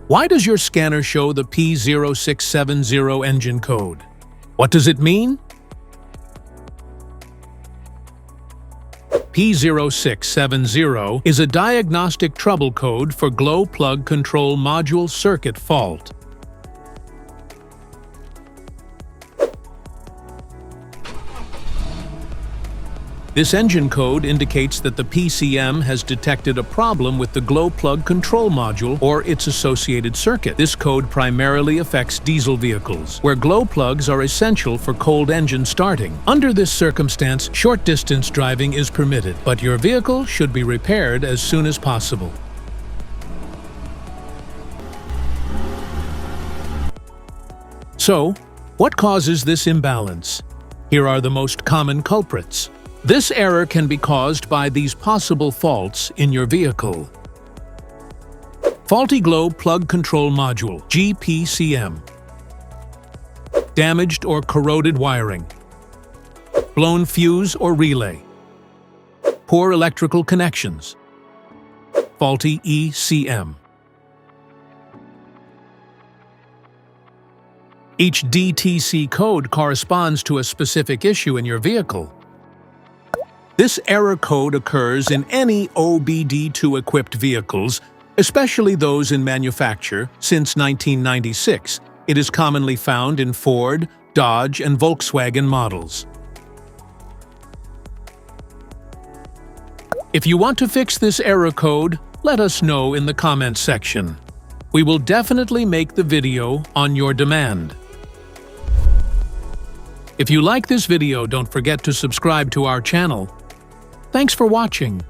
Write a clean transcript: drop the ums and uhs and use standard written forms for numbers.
Why does your scanner show the P0670 engine code? What does it mean? P0670 is a diagnostic trouble code for glow plug control module circuit fault. This engine code indicates that the PCM has detected a problem with the glow plug control module or its associated circuit. This code primarily affects diesel vehicles, where glow plugs are essential for cold engine starting. Under this circumstance, short-distance driving is permitted, but your vehicle should be repaired as soon as possible. So, what causes this imbalance? Here are the most common culprits. This error can be caused by these possible faults in your vehicle. Faulty glow plug control module, GPCM. Damaged or corroded wiring. Blown fuse or relay. Poor electrical connections. Faulty ECM. Each DTC code corresponds to a specific issue in your vehicle. This error code occurs in any OBD2-equipped vehicles, especially those in manufacture since 1996. It is commonly found in Ford, Dodge, and Volkswagen models. If you want to fix this error code, let us know in the comments section. We will definitely make the video on your demand. If you like this video, don't forget to subscribe to our channel. Thanks for watching.